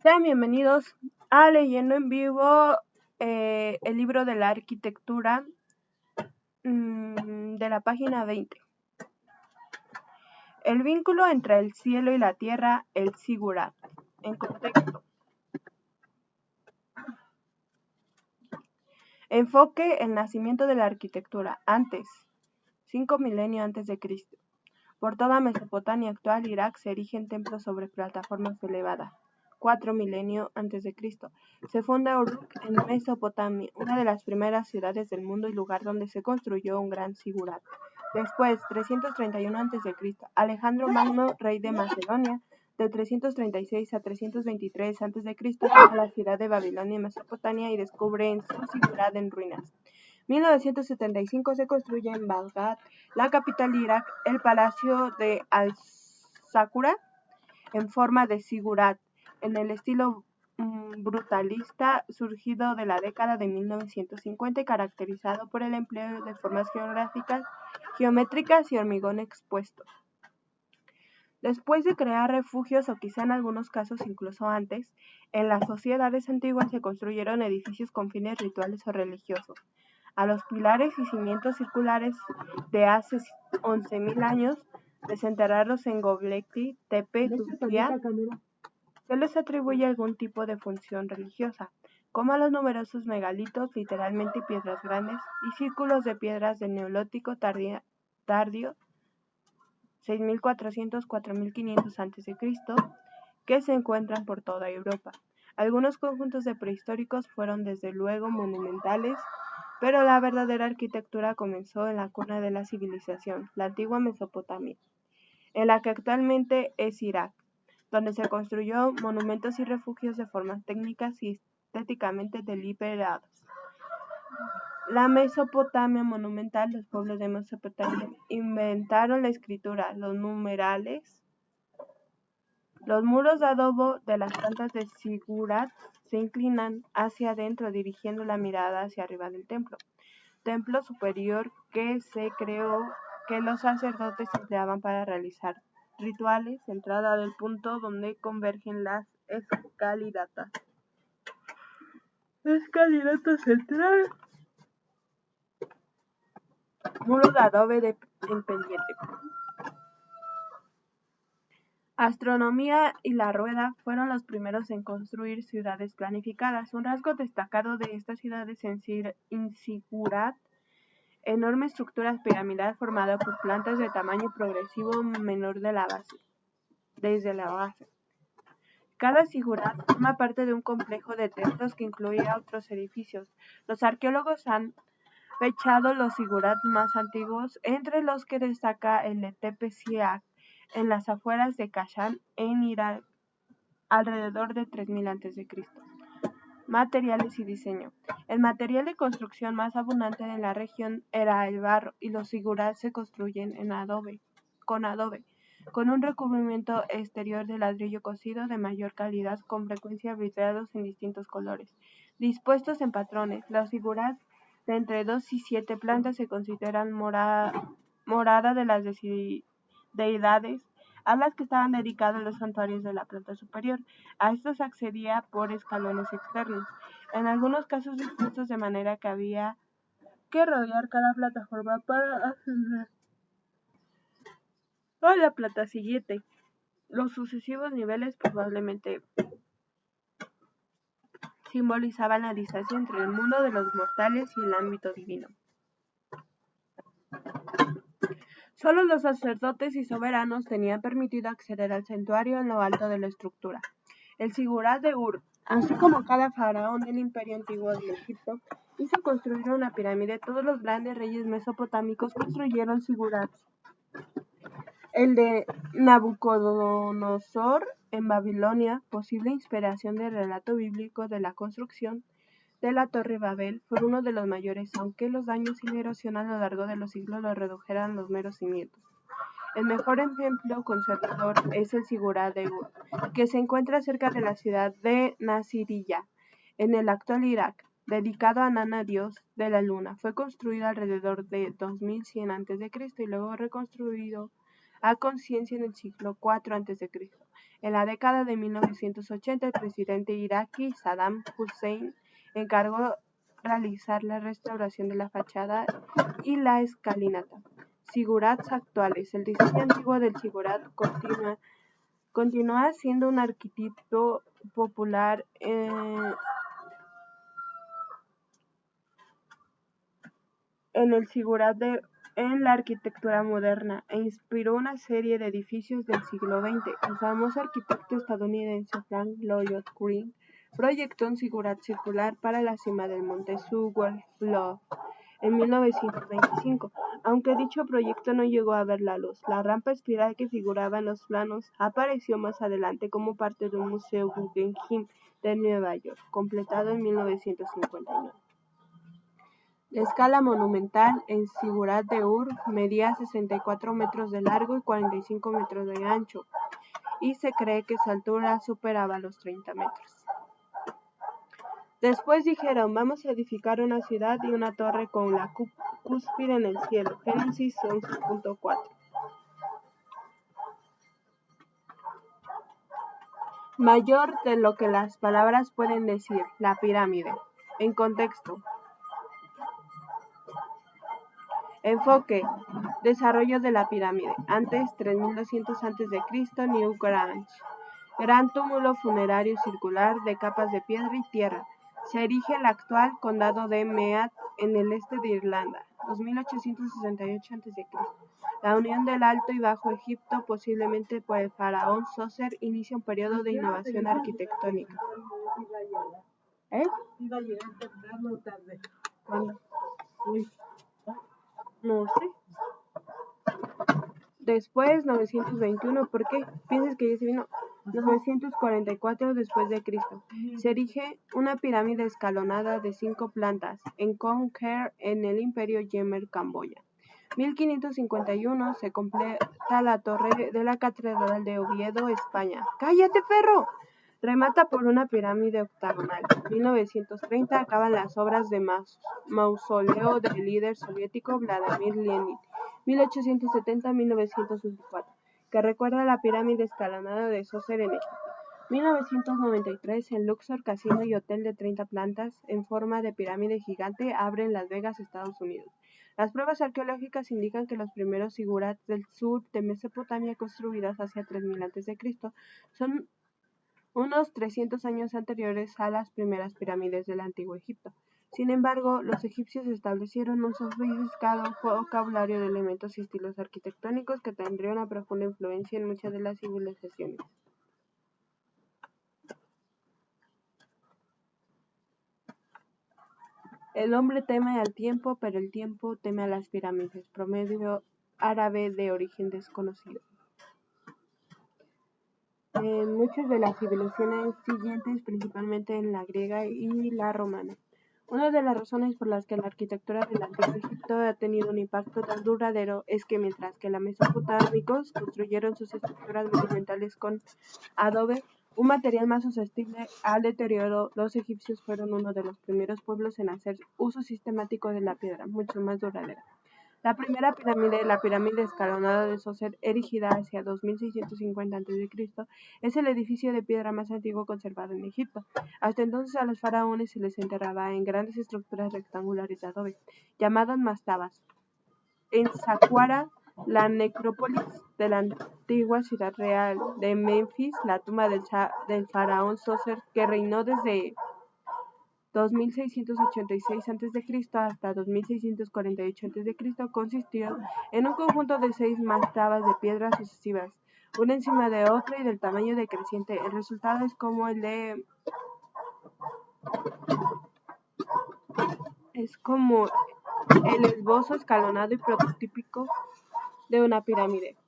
Sean bienvenidos a Leyendo en Vivo, el libro de la arquitectura de la página 20. El vínculo entre el cielo y la tierra, el Zigurat. En contexto. Enfoque: el nacimiento de la arquitectura. Antes, 5 milenios antes de Cristo. Por toda Mesopotamia actual, Irak, se erigen templos sobre plataformas elevadas. 4 milenios antes de Cristo. Se funda Uruk en Mesopotamia, una de las primeras ciudades del mundo y lugar donde se construyó un gran zigurat. Después, 331 a.C., Alejandro Magno, rey de Macedonia, de 336 a 323 a.C., toma la ciudad de Babilonia en Mesopotamia y descubre en su zigurat en ruinas. 1975 se construye en Bagdad, la capital de Irak, el palacio de Al-Saqura en forma de zigurat, en el estilo brutalista surgido de la década de 1950 y caracterizado por el empleo de formas geométricas y hormigón expuesto. Después de crear refugios, o quizá en algunos casos incluso antes, en las sociedades antiguas se construyeron edificios con fines rituales o religiosos. A los pilares y cimientos circulares de hace 11.000 años, desenterrados en Göbekli Tepe, Turquía, se les atribuye algún tipo de función religiosa, como a los numerosos megalitos, literalmente piedras grandes, y círculos de piedras del Neolítico tardío 6.400-4.500 a.C., que se encuentran por toda Europa. Algunos conjuntos de prehistóricos fueron desde luego monumentales, pero la verdadera arquitectura comenzó en la cuna de la civilización, la antigua Mesopotamia, en la que actualmente es Irak, donde se construyó monumentos y refugios de formas técnicas y estéticamente deliberados. La Mesopotamia monumental, los pueblos de Mesopotamia inventaron la escritura, los numerales. Los muros de adobe de las plantas de zigurat se inclinan hacia adentro, dirigiendo la mirada hacia arriba del templo superior, que se creó que los sacerdotes empleaban para realizar rituales, entrada del punto donde convergen las escalinatas. Escalinata central. Muro de adobe en pendiente. Astronomía y la rueda fueron los primeros en construir ciudades planificadas. Un rasgo destacado de estas ciudades en zigurat, enorme estructura piramidal formada por plantas de tamaño progresivo menor desde la base. Cada zigurat forma parte de un complejo de templos que incluía otros edificios. Los arqueólogos han fechado los zigurats más antiguos, entre los que destaca el de Tepe Siak, en las afueras de Kashan, en Irak, alrededor de 3000 a.C. Materiales y diseño. El material de construcción más abundante en la región era el barro, y los zigurats se construyen con adobe, con un recubrimiento exterior de ladrillo cocido de mayor calidad, con frecuencia vidriados en distintos colores, dispuestos en patrones. Los zigurats de entre 2 y 7 plantas se consideran morada de las deidades a las que estaban dedicados los santuarios de la planta superior. A estos se accedía por escalones externos, en algunos casos dispuestos de manera que había que rodear cada plataforma para acceder a la planta siguiente. Los sucesivos niveles probablemente simbolizaban la distancia entre el mundo de los mortales y el ámbito divino. Solo los sacerdotes y soberanos tenían permitido acceder al santuario en lo alto de la estructura. El zigurat de Ur, así como cada faraón del imperio antiguo de Egipto, hizo construir una pirámide. Todos los grandes reyes mesopotámicos construyeron zigurats. El de Nabucodonosor en Babilonia, posible inspiración del relato bíblico de la construcción de la Torre Babel, fue uno de los mayores, aunque los daños y la erosión a lo largo de los siglos lo redujeron a los meros cimientos. El mejor ejemplo conservador es el zigurat de Ur, que se encuentra cerca de la ciudad de Nasiriyah, en el actual Irak, dedicado a Nana, dios de la luna. Fue construido alrededor de 2100 a.C. y luego reconstruido a conciencia en el siglo IV a.C. En la década de 1980, el presidente iraquí Saddam Hussein encargó realizar la restauración de la fachada y la escalinata. Zigurats actuales. El diseño antiguo del zigurat continúa siendo un arquetipo popular en la arquitectura moderna e inspiró una serie de edificios del siglo XX. El famoso arquitecto estadounidense Frank Lloyd Wright proyectó un zigurat circular para la cima del monte Sugarloaf en 1925, aunque dicho proyecto no llegó a ver la luz. La rampa espiral que figuraba en los planos apareció más adelante como parte de un museo Guggenheim de Nueva York, completado en 1959. De escala monumental, el zigurat de Ur medía 64 metros de largo y 45 metros de ancho, y se cree que su altura superaba los 30 metros. Después dijeron, vamos a edificar una ciudad y una torre con la cúspide en el cielo. Génesis 11.4. Mayor de lo que las palabras pueden decir, la pirámide. En contexto. Enfoque. Desarrollo de la pirámide. Antes, 3200 a.C., New Grange. Gran túmulo funerario circular de capas de piedra y tierra. Se erige el actual condado de Meath en el este de Irlanda. 2868 a.C. La unión del Alto y Bajo Egipto, posiblemente por el faraón Zoser, inicia un periodo de innovación arquitectónica. ¿Iba a llegar temprano o tarde? ¿Cuándo? Uy, No sé. Después, 921, ¿por qué? ¿Piensas que ya se vino? 944 después de Cristo. Se erige una pirámide escalonada de 5 plantas en Konker en el Imperio Jemer, Camboya. 1551 se completa la torre de la Catedral de Oviedo, España. ¡Cállate, perro! Remata por una pirámide octagonal. 1930 acaban las obras de mausoleo del líder soviético Vladimir Lenin. 1870-1924, que recuerda la pirámide escalonada de Zoser en Egipto. 1993, el Luxor Casino y Hotel de 30 plantas en forma de pirámide gigante abre en Las Vegas, Estados Unidos. Las pruebas arqueológicas indican que los primeros zigurats del sur de Mesopotamia construidos hacia 3000 a.C. son unos 300 años anteriores a las primeras pirámides del Antiguo Egipto. Sin embargo, los egipcios establecieron un sofisticado vocabulario de elementos y estilos arquitectónicos que tendrían una profunda influencia en muchas de las civilizaciones. El hombre teme al tiempo, pero el tiempo teme a las pirámides. Proverbio árabe de origen desconocido. En muchas de las civilizaciones siguientes, principalmente en la griega y la romana. Una de las razones por las que la arquitectura del Antiguo Egipto ha tenido un impacto tan duradero es que mientras que los mesopotámicos construyeron sus estructuras monumentales con adobe, un material más susceptible al deterioro, los egipcios fueron uno de los primeros pueblos en hacer uso sistemático de la piedra, mucho más duradera. La primera pirámide, la pirámide escalonada de Zoser, erigida hacia 2650 a.C., es el edificio de piedra más antiguo conservado en Egipto. Hasta entonces a los faraones se les enterraba en grandes estructuras rectangulares de adobe, llamadas mastabas. En Saqqara, la necrópolis de la antigua ciudad real de Menfis, la tumba del faraón Zoser, que reinó desde 2686 a.C. hasta 2648 a.C., consistió en un conjunto de 6 mastabas de piedra sucesivas, una encima de otra y del tamaño decreciente. El resultado es como el esbozo escalonado y prototípico de una pirámide.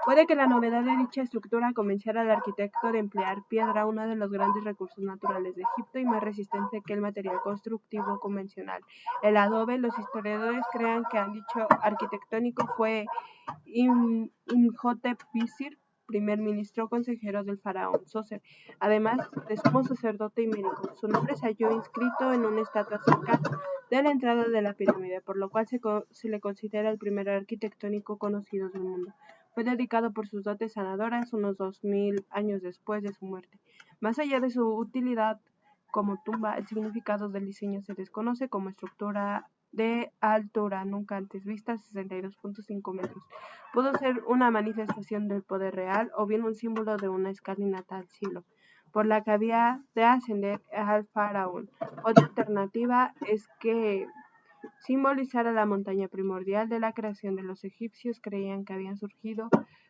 Puede que la novedad de dicha estructura convenciera al arquitecto de emplear piedra, uno de los grandes recursos naturales de Egipto y más resistente que el material constructivo convencional. El adobe, los historiadores creen que dicho arquitectónico fue Imhotep Visir, primer ministro consejero del faraón Zoser, además de sumo sacerdote y médico. Su nombre se halló inscrito en una estatua cerca de la entrada de la pirámide, por lo cual se le considera el primer arquitectónico conocido del mundo. Fue dedicado por sus dotes sanadoras unos 2000 años después de su muerte. Más allá de su utilidad como tumba, el significado del diseño se desconoce. Como estructura de altura nunca antes vista, 62.5 metros. Pudo ser una manifestación del poder real o bien un símbolo de una escalinata al cielo, por la que había de ascender al faraón. Otra alternativa es que simbolizara la montaña primordial de la creación. De los egipcios creían que habían surgido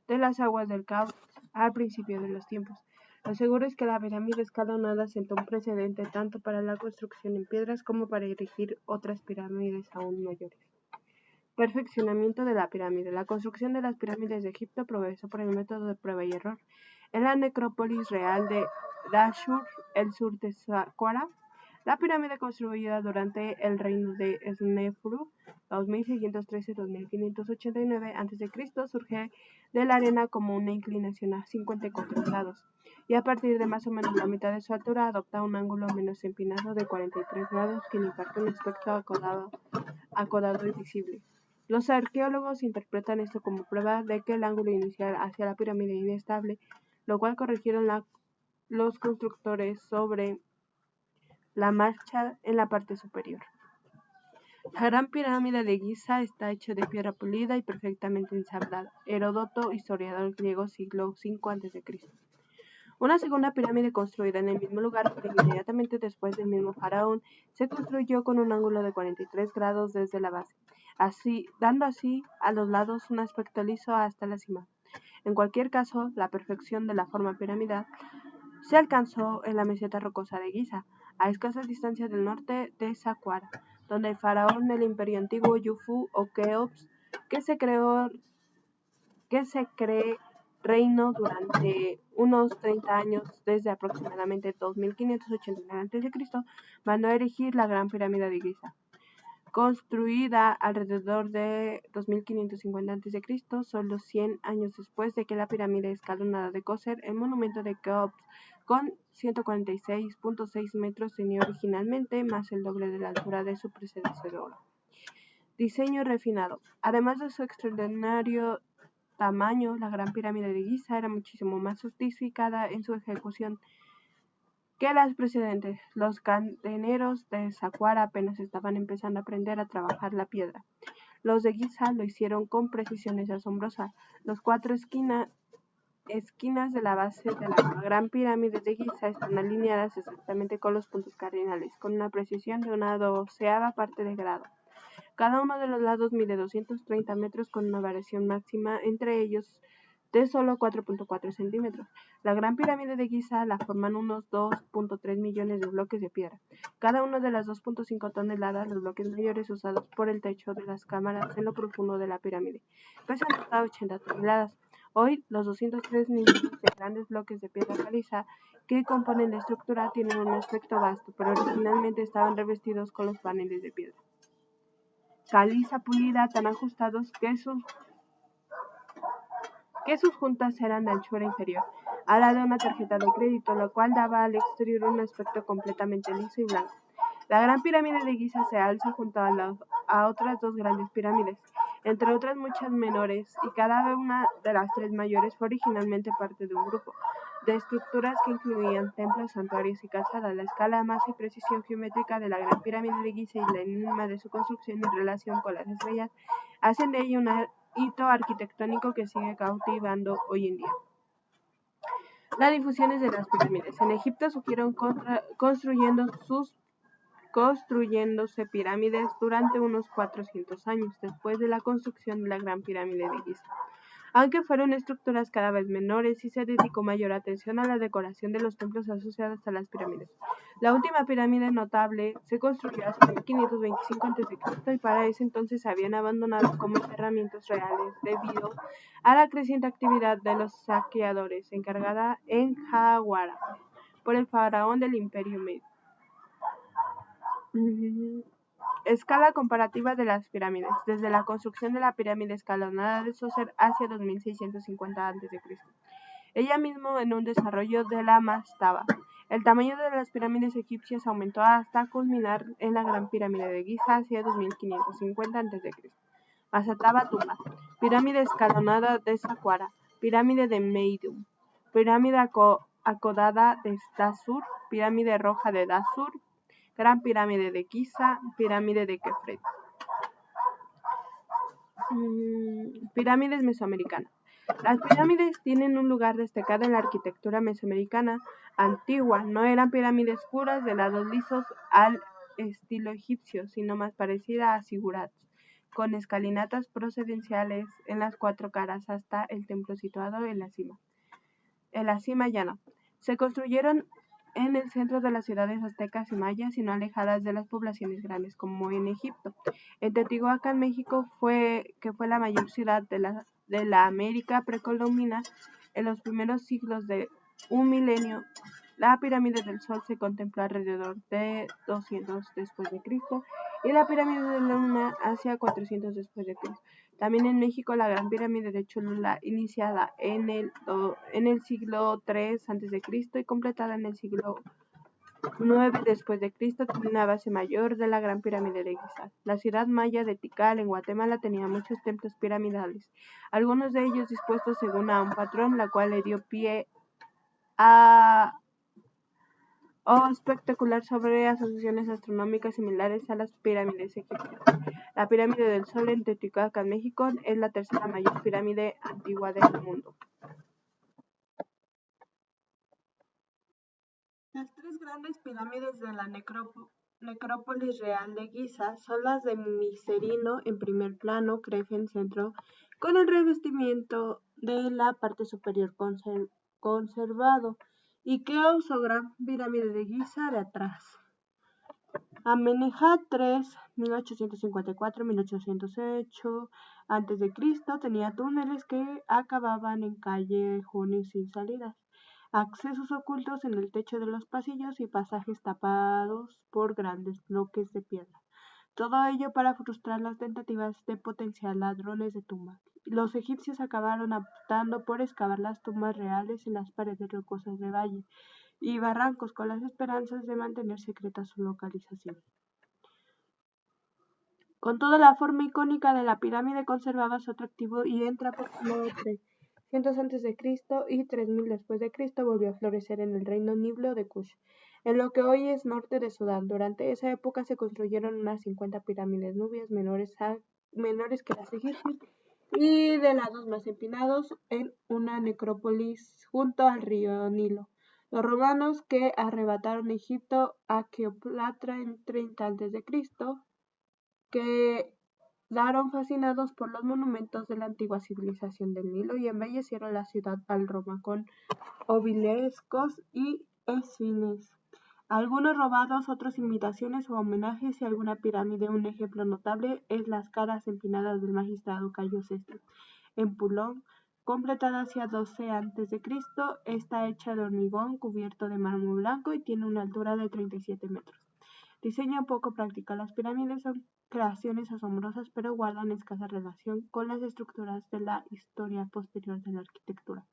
de las aguas del caos al principio de los tiempos. Lo seguro es que la pirámide escalonada sentó un precedente tanto para la construcción en piedras como para erigir otras pirámides aún mayores. Perfeccionamiento de la pirámide. La construcción de las pirámides de Egipto progresó por el método de prueba y error. En la necrópolis real de Dashur, el sur de Saqqara, la pirámide construida durante el reino de Snefru, 2613-2589 a.C., surge de la arena como una inclinación a 54 grados, y a partir de más o menos la mitad de su altura adopta un ángulo menos empinado de 43 grados que le imparte un aspecto acodado y visible. Los arqueólogos interpretan esto como prueba de que el ángulo inicial hacia la pirámide era inestable, lo cual corrigieron los constructores sobre la marcha en la parte superior. La Gran Pirámide de Giza está hecha de piedra pulida y perfectamente ensamblada. Heródoto, historiador griego, siglo V a.C. Una segunda pirámide construida en el mismo lugar, pero inmediatamente después del mismo faraón, se construyó con un ángulo de 43 grados desde la base, dando así a los lados un aspecto liso hasta la cima. En cualquier caso, la perfección de la forma piramidal se alcanzó en la meseta rocosa de Giza, a escasa distancia del norte de Saqqara, donde el faraón del imperio antiguo Yufu o Keops, que se cree reinó durante unos 30 años desde aproximadamente 2589 a.C., mandó a erigir la Gran Pirámide de Giza. Construida alrededor de 2550 a.C., solo 100 años después de que la pirámide escalonada de Djoser, el monumento de Keops, con 146.6 metros, tenía originalmente más el doble de la altura de su predecesor. Diseño refinado. Además de su extraordinario tamaño, la Gran Pirámide de Giza era muchísimo más sofisticada en su ejecución que las precedentes. Los canteneros de Saqqara apenas estaban empezando a aprender a trabajar la piedra. Los de Giza lo hicieron con precisiones asombrosas. Las 4 esquinas de la base de la Gran Pirámide de Giza están alineadas exactamente con los puntos cardinales, con una precisión de una 12ª parte de grado. Cada uno de los lados mide 230 metros, con una variación máxima entre ellos de solo 4.4 centímetros. La Gran Pirámide de Giza la forman unos 2.3 millones de bloques de piedra. Cada uno de las 2.5 toneladas, los bloques mayores usados por el techo de las cámaras en lo profundo de la pirámide, pesan hasta 80 toneladas. Hoy, los 203 millones de grandes bloques de piedra caliza que componen la estructura tienen un aspecto vasto, pero originalmente estaban revestidos con los paneles de piedra caliza pulida tan ajustados que sus juntas eran de anchura inferior a la de una tarjeta de crédito, lo cual daba al exterior un aspecto completamente liso y blanco. La Gran Pirámide de Giza se alza junto a otras 2 grandes pirámides, entre otras muchas menores, y cada una de las 3 mayores fue originalmente parte de un grupo de estructuras que incluían templos, santuarios y calzadas. La escala, masa y precisión geométrica de la Gran Pirámide de Giza y la enigma de su construcción en relación con las estrellas hacen de ella un hito arquitectónico que sigue cautivando hoy en día. Las difusiones de las pirámides. En Egipto siguieron construyéndose pirámides durante unos 400 años después de la construcción de la Gran Pirámide de Giza, aunque fueron estructuras cada vez menores y se dedicó mayor atención a la decoración de los templos asociados a las pirámides. La última pirámide notable se construyó hacia 1525 a.C. y para ese entonces se habían abandonado como enterramientos reales debido a la creciente actividad de los saqueadores encargada en Hawara por el faraón del Imperio Medio. Escala comparativa de las pirámides. Desde la construcción de la pirámide escalonada de Djoser hacia 2650 a.C., ella mismo en un desarrollo de la mastaba. El tamaño de las pirámides egipcias aumentó hasta culminar en la Gran Pirámide de Giza hacia 2550 a.C. Mazatlaba tumba. Pirámide escalonada de Saqqara. Pirámide de Meidum. Pirámide acodada de Dashur. Pirámide roja de Dashur. Gran pirámide de Giza. Pirámide de Kefret. Pirámides mesoamericanas. Las pirámides tienen un lugar destacado en la arquitectura mesoamericana antigua. No eran pirámides puras de lados lisos al estilo egipcio, sino más parecida a zigurats, con escalinatas procedenciales en las 4 caras hasta el templo situado en la cima. En la cima llana. Se construyeron en el centro de las ciudades aztecas y mayas y no alejadas de las poblaciones grandes como en Egipto. En Teotihuacán, México, que fue la mayor ciudad de la América precolombina en los primeros siglos de un milenio. La pirámide del Sol se contempló alrededor de 200 después de Cristo y la pirámide de la Luna hacia 400 después de Cristo. También en México, la Gran Pirámide de Cholula, iniciada en el siglo III a.C. y completada en el siglo IX después de Cristo, tiene una base mayor de la Gran Pirámide de Giza. La ciudad maya de Tikal, en Guatemala, tenía muchos templos piramidales, algunos de ellos dispuestos según a un patrón, la cual le dio pie a especular sobre asociaciones astronómicas similares a las pirámides egipcias. La pirámide del Sol en Teotihuacán, México, es la tercera mayor pirámide antigua del mundo. Las 3 grandes pirámides de la necrópolis real de Giza son las de Micerino en primer plano, Crefe en centro, con el revestimiento de la parte superior conservado, y Keops o Gran Pirámide de Giza de atrás. Amenemhat III, 1854-1808 a.C., tenía túneles que acababan en callejones sin salidas, accesos ocultos en el techo de los pasillos y pasajes tapados por grandes bloques de piedra. Todo ello para frustrar las tentativas de potenciar ladrones de tumbas. Los egipcios acabaron optando por excavar las tumbas reales en las paredes rocosas de valle y barrancos con las esperanzas de mantener secreta su localización. Con toda la forma icónica de la pirámide conservaba su atractivo y entre aproximadamente 300 a.C. y 3000 después de Cristo volvió a florecer en el reino niblo de Kush, en lo que hoy es norte de Sudán. Durante esa época se construyeron unas 50 pirámides nubias menores que las egipcias y de lados más empinados en una necrópolis junto al río Nilo. Los romanos que arrebataron Egipto a Cleopatra en 30 a.C., quedaron fascinados por los monumentos de la antigua civilización del Nilo y embellecieron la ciudad al Roma con obeliscos y esfinges, algunos robados, otros imitaciones o homenajes y alguna pirámide. Un ejemplo notable es las caras empinadas del magistrado Cayo Sestri, en Pulón, completada hacia 12 a.C. Está hecha de hormigón cubierto de mármol blanco y tiene una altura de 37 metros. Diseño poco práctico. Las pirámides son creaciones asombrosas, pero guardan escasa relación con las estructuras de la historia posterior de la arquitectura.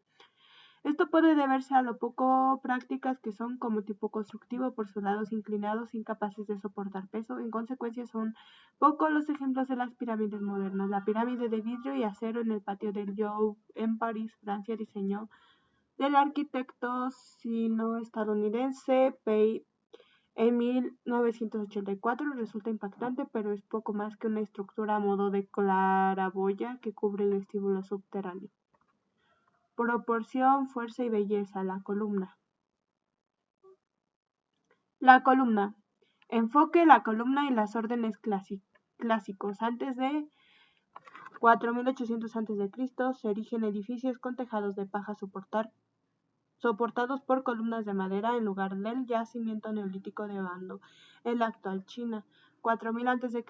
Esto puede deberse a lo poco prácticas que son como tipo constructivo por sus lados inclinados, incapaces de soportar peso. En consecuencia, son pocos los ejemplos de las pirámides modernas. La pirámide de vidrio y acero en el patio del Louvre en París, Francia, diseño del arquitecto sino-estadounidense Pei en 1984, resulta impactante, pero es poco más que una estructura a modo de claraboya que cubre el vestíbulo subterráneo. Proporción, fuerza y belleza. La columna. La columna. Enfoque. La columna y las órdenes clásicos. Antes de 4800 a.C. se erigen edificios con tejados de paja soportados por columnas de madera en lugar del yacimiento neolítico de Bando en la actual China. 4000 a.C.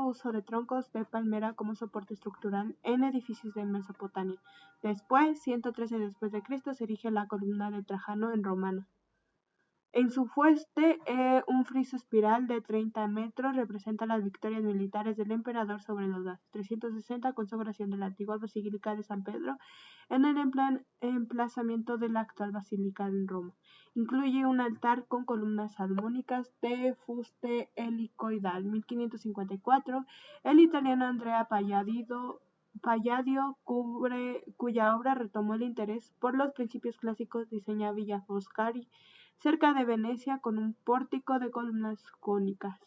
uso de troncos de palmera como soporte estructural en edificios de Mesopotamia. Después, 113 después de Cristo, se erige la columna de Trajano en Romana. En su fuste, un friso espiral de 30 metros representa las victorias militares del emperador sobre los dacios. 360, consagración de la antigua Basílica de San Pedro en el emplazamiento de la actual Basílica en Roma. Incluye un altar con columnas salmónicas de fuste helicoidal. 1554, el italiano Andrea Palladio, cuya obra retomó el interés por los principios clásicos, diseña Villa Foscari, cerca de Venecia, con un pórtico de columnas jónicas.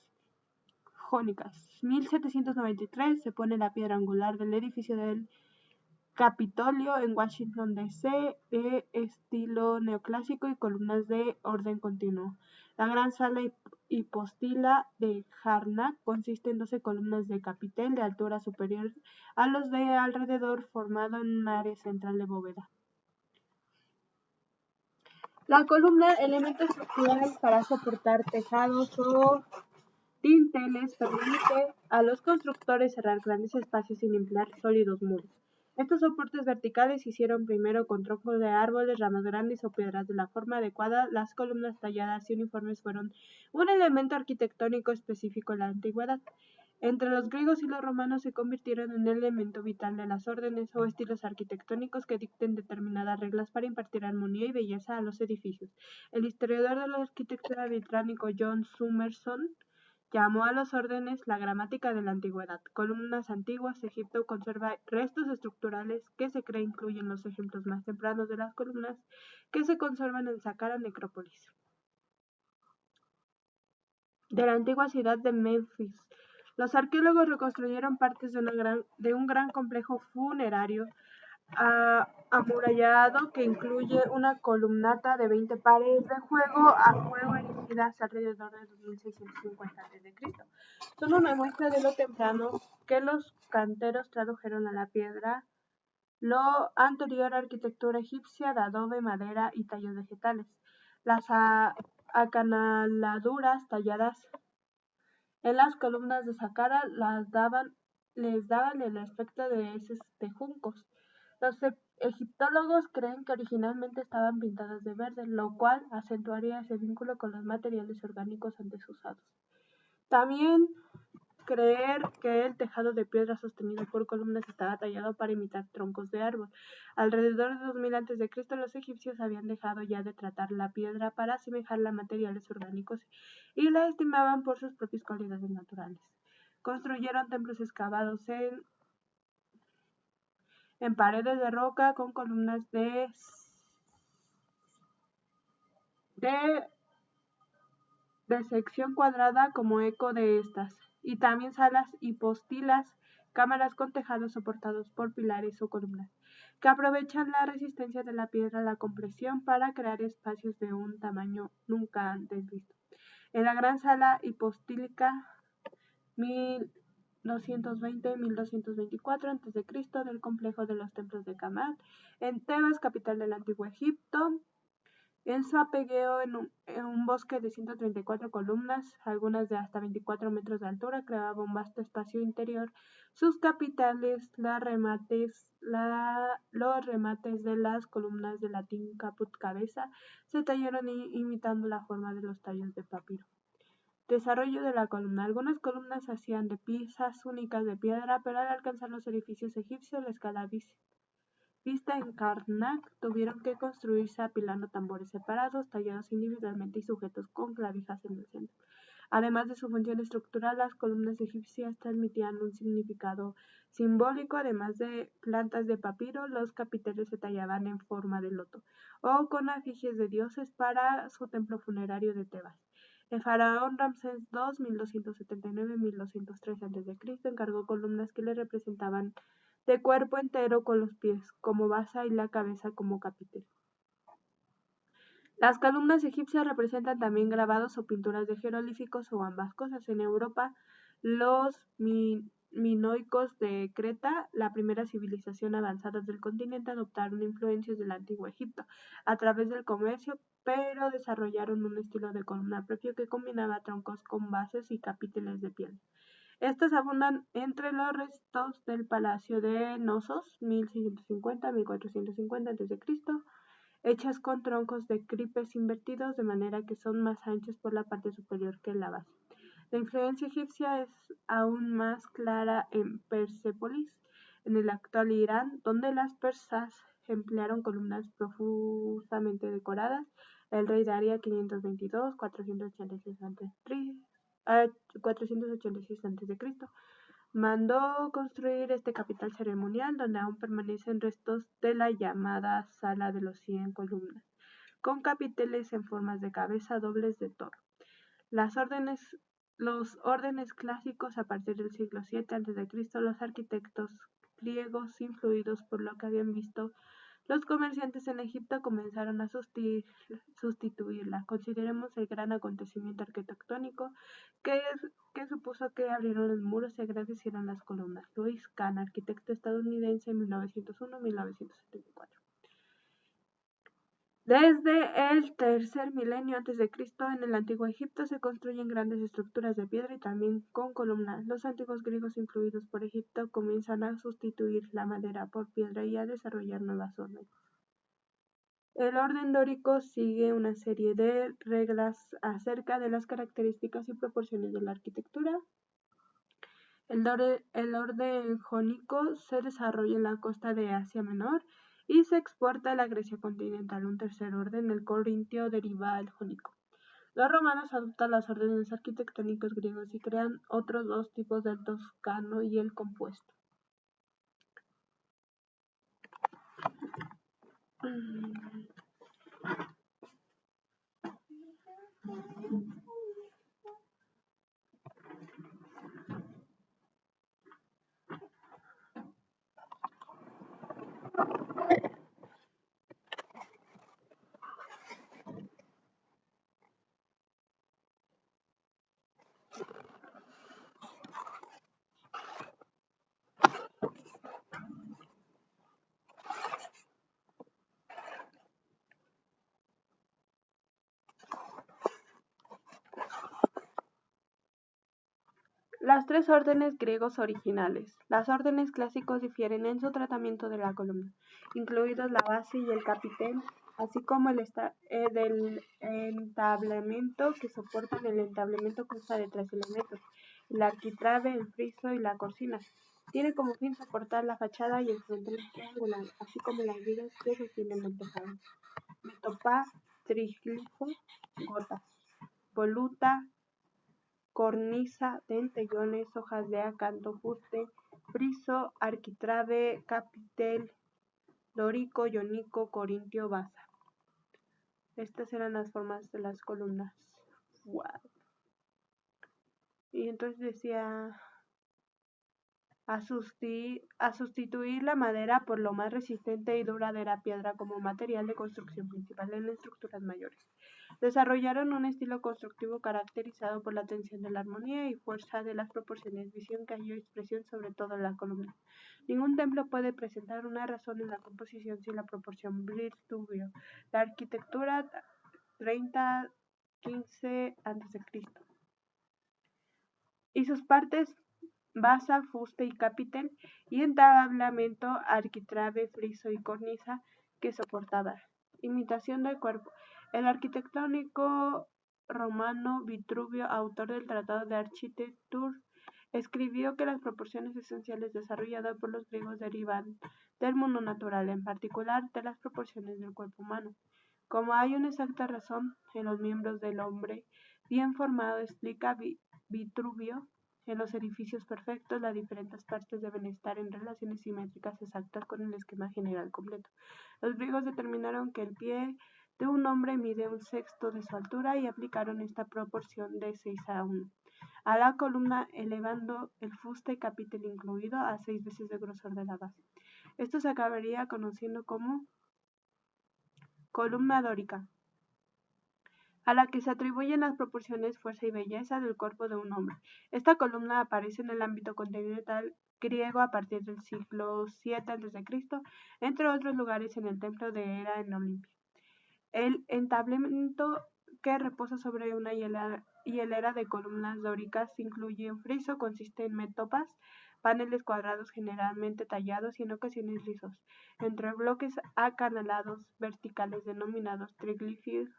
1793 se pone la piedra angular del edificio del Capitolio en Washington, D.C., de estilo neoclásico y columnas de orden continuo. La gran sala hipóstila de Jarnac consiste en 12 columnas de capitel de altura superior a los de alrededor, formado en un área central de bóveda. La columna, elemento estructural para soportar tejados o dinteles, permite a los constructores cerrar grandes espacios sin emplear sólidos muros. Estos soportes verticales se hicieron primero con troncos de árboles, ramas grandes o piedras de la forma adecuada. Las columnas talladas y uniformes fueron un elemento arquitectónico específico en la antigüedad. Entre los griegos y los romanos se convirtieron en el elemento vital de las órdenes o estilos arquitectónicos que dicten determinadas reglas para impartir armonía y belleza a los edificios. El historiador de la arquitectura británico John Summerson llamó a los órdenes la gramática de la antigüedad. Columnas antiguas. Egipto conserva restos estructurales que se cree incluyen los ejemplos más tempranos de las columnas que se conservan en Saqqara, necrópolis de la antigua ciudad de Memphis. Los arqueólogos reconstruyeron partes de un gran complejo funerario amurallado que incluye una columnata de 20 pares de fuego erigidas alrededor de 2650 a.C. Son una muestra de lo temprano que los canteros tradujeron a la piedra lo anterior arquitectura egipcia de adobe, madera y tallos vegetales. Las acanaladuras talladas en las columnas de Saqqara les daban el aspecto de heces de juncos. Los egiptólogos creen que originalmente estaban pintadas de verde, lo cual acentuaría ese vínculo con los materiales orgánicos antes usados. También creer que el tejado de piedra sostenido por columnas estaba tallado para imitar troncos de árbol. Alrededor de 2000 a.C., los egipcios habían dejado ya de tratar la piedra para asemejarla a materiales orgánicos y la estimaban por sus propias cualidades naturales. Construyeron templos excavados en paredes de roca con columnas de sección cuadrada como eco de estas, y también salas hipóstilas, cámaras con tejados soportados por pilares o columnas, que aprovechan la resistencia de la piedra a la compresión para crear espacios de un tamaño nunca antes visto. En la gran sala hipóstica 1220-1224 a.C. del complejo de los templos de Kamak, en Tebas, capital del antiguo Egipto, en su apogeo en un bosque de 134 columnas, algunas de hasta 24 metros de altura, creaba un vasto espacio interior. Sus capiteles, los remates de las columnas de latín caput cabeza, se tallaron imitando la forma de los tallos de papiro. Desarrollo de la columna. Algunas columnas se hacían de piezas únicas de piedra, pero al alcanzar los edificios egipcios, la escala vista en Karnak, tuvieron que construirse apilando tambores separados, tallados individualmente y sujetos con clavijas en el centro. Además de su función estructural, las columnas egipcias transmitían un significado simbólico. Además de plantas de papiro, los capiteles se tallaban en forma de loto o con efigies de dioses para su templo funerario de Tebas. El faraón Ramsés II, 1279-1203 a.C., encargó columnas que le representaban de cuerpo entero con los pies como base y la cabeza como capitel. Las columnas egipcias representan también grabados o pinturas de jeroglíficos o ambas cosas. En Europa, los minoicos de Creta, la primera civilización avanzada del continente, adoptaron influencias del antiguo Egipto a través del comercio, pero desarrollaron un estilo de columna propio que combinaba troncos con bases y capiteles de piel. Estas abundan entre los restos del palacio de Knossos, 1650-1450 a.C., hechas con troncos de cripes invertidos de manera que son más anchos por la parte superior que la base. La influencia egipcia es aún más clara en Persépolis, en el actual Irán, donde las persas emplearon columnas profusamente decoradas. El rey Daría 522-486 a.C. mandó construir este capital ceremonial donde aún permanecen restos de la llamada Sala de los 100 columnas, con capiteles en formas de cabeza dobles de toro. Los órdenes clásicos a partir del siglo VII a.C., los arquitectos griegos, influidos por lo que habían visto los comerciantes en Egipto, comenzaron a sustituirla. Consideremos el gran acontecimiento arquitectónico que supuso que abrieron los muros y agradecieron las columnas. Louis Kahn, arquitecto estadounidense, 1901-1974. Desde el tercer milenio antes de Cristo, en el antiguo Egipto se construyen grandes estructuras de piedra y también con columnas. Los antiguos griegos, influidos por Egipto, comienzan a sustituir la madera por piedra y a desarrollar nuevas órdenes. El orden dórico sigue una serie de reglas acerca de las características y proporciones de la arquitectura. El orden jónico se desarrolla en la costa de Asia Menor y se exporta a la Grecia continental. Un tercer orden, el corintio, deriva del jónico. Los romanos adoptan las órdenes arquitectónicos griegos y crean otros dos tipos del toscano y el compuesto. Las tres órdenes griegos originales. Las órdenes clásicos difieren en su tratamiento de la columna, incluidos la base y el capitel, así como del entablamento que soportan. El entablamento consta de 3 elementos: el arquitrabe, el friso y la cornisa. Tiene como fin soportar la fachada y el frontal triangular, así como las vigas que sostienen el tejado. Metopa, triglifo, gotas, voluta, cornisa, dentellones, hojas de acanto, fuste, friso, arquitrabe, capitel, dórico, jónico, corintio, basa. Estas eran las formas de las columnas. Wow. Y entonces decía a sustituir la madera por lo más resistente y duradera piedra como material de construcción principal en estructuras mayores. Desarrollaron un estilo constructivo caracterizado por la tensión de la armonía y fuerza de las proporciones, visión que halló expresión sobre todo en la columna. Ningún templo puede presentar una razón en la composición sin la proporción Virtuvio. La arquitectura 30-15 a.C. y sus partes basa, fuste y capitel, y entablamento, arquitrabe, friso y cornisa que soportaba. Imitación del cuerpo. El arquitectónico romano Vitruvio, autor del Tratado de Architecture, escribió que las proporciones esenciales desarrolladas por los griegos derivan del mundo natural, en particular de las proporciones del cuerpo humano. Como hay una exacta razón en los miembros del hombre bien formado, explica Vitruvio, en los edificios perfectos, las diferentes partes deben estar en relaciones simétricas exactas con el esquema general completo. Los griegos determinaron que el pie de un hombre mide 1/6 de su altura y aplicaron esta proporción de 6:1 a la columna, elevando el fuste, capitel incluido, a 6 veces el grosor de la base. Esto se acabaría conociendo como columna dórica, a la que se atribuyen las proporciones, fuerza y belleza del cuerpo de un hombre. Esta columna aparece en el ámbito continental griego a partir del siglo VII a.C., entre otros lugares en el templo de Hera en Olimpia. El entablamento, que reposa sobre una hilera de columnas dóricas, incluye un friso, consiste en metopas, paneles cuadrados generalmente tallados y en ocasiones lisos, entre bloques acanalados verticales denominados triglífidos.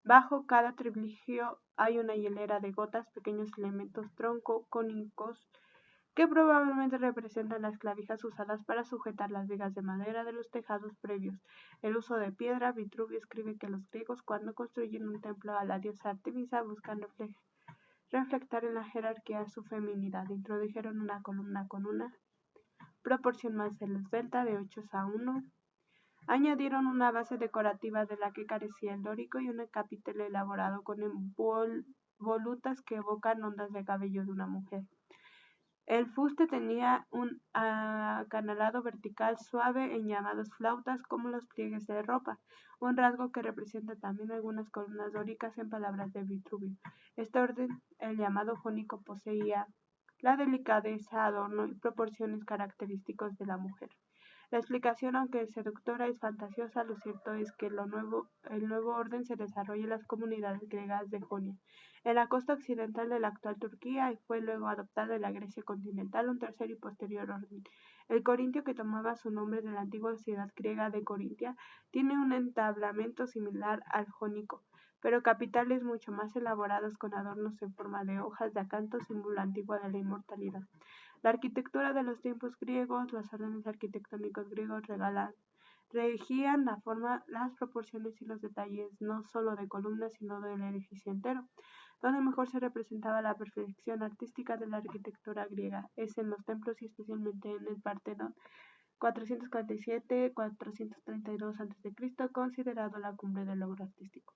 Bajo cada triglifio hay una hilera de gotas, pequeños elementos troncocónicos que probablemente representan las clavijas usadas para sujetar las vigas de madera de los tejados previos. El uso de piedra. Vitruvio escribe que los griegos, cuando construyen un templo a la diosa Artemisa, buscan reflectar en la jerarquía su feminidad. Introdujeron una columna con una proporción más esbelta de 8:1. Añadieron una base decorativa de la que carecía el dórico y un capitel elaborado con volutas que evocan ondas de cabello de una mujer. El fuste tenía un acanalado vertical suave en llamadas flautas, como los pliegues de ropa, un rasgo que representa también algunas columnas dóricas en palabras de Vitruvio. Este orden, el llamado jónico, poseía la delicadeza, adorno y proporciones característicos de la mujer. La explicación, aunque seductora, es fantasiosa. Lo cierto es que el nuevo orden se desarrolla en las comunidades griegas de Jonia, en la costa occidental de la actual Turquía, y fue luego adoptado en la Grecia continental un tercer y posterior orden. El corintio, que tomaba su nombre de la antigua ciudad griega de Corintia, tiene un entablamento similar al jónico, pero capiteles mucho más elaborados con adornos en forma de hojas de acanto, símbolo antiguo de la inmortalidad. La arquitectura de los tiempos griegos. Los órdenes arquitectónicos griegos regían la forma, las proporciones y los detalles no solo de columnas, sino del edificio entero. Donde mejor se representaba la perfección artística de la arquitectura griega es en los templos y especialmente en el Partenón, 447-432 a.C., considerado la cumbre del logro artístico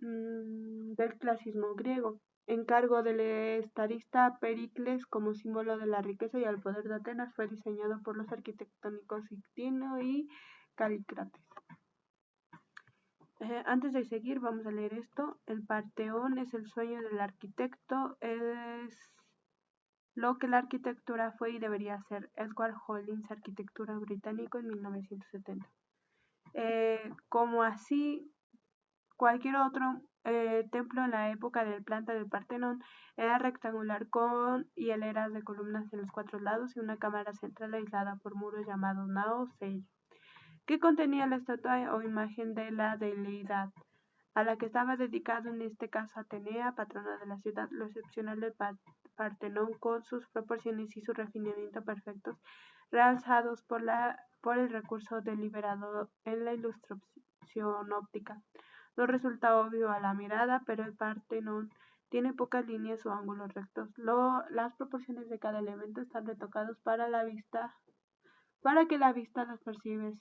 del clasismo griego. Encargo del estadista Pericles como símbolo de la riqueza y el poder de Atenas, fue diseñado por los arquitectónicos Hictino y Calícrates. Antes de seguir, vamos a leer esto. El Parteón es el sueño del arquitecto, es lo que la arquitectura fue y debería ser. Edward Hollins, Arquitectura británico, en 1970. Como así, cualquier otro templo en la época de planta del Partenón era rectangular con hileras de columnas en los 4 lados y una cámara central aislada por muros llamados nao sello, que contenía la estatua o imagen de la deidad a la que estaba dedicado, en este caso Atenea, patrona de la ciudad. Lo excepcional del Partenón, con sus proporciones y su refinamiento perfectos, realzados por el recurso deliberado en la ilustración óptica. No resulta obvio a la mirada, pero el Partenón tiene pocas líneas o ángulos rectos. Las proporciones de cada elemento están retocados para que la vista los percibe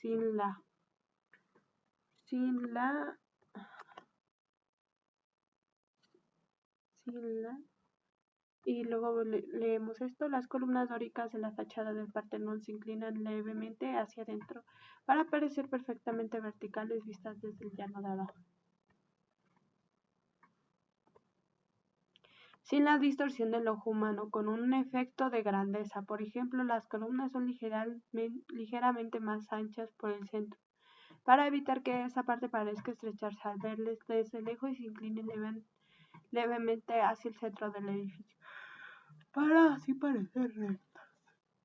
y luego leemos esto. Las columnas dóricas de la fachada del Partenón se inclinan levemente hacia adentro para parecer perfectamente verticales vistas desde el llano de abajo, sin la distorsión del ojo humano, con un efecto de grandeza. Por ejemplo, las columnas son ligeramente más anchas por el centro, para evitar que esa parte parezca estrecharse al verles desde lejos y se incline levemente hacia el centro del edificio, para así parecer rectas.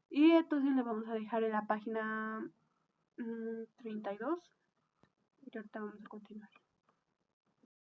Y entonces le vamos a dejar en la página 32 y ahorita vamos a continuar.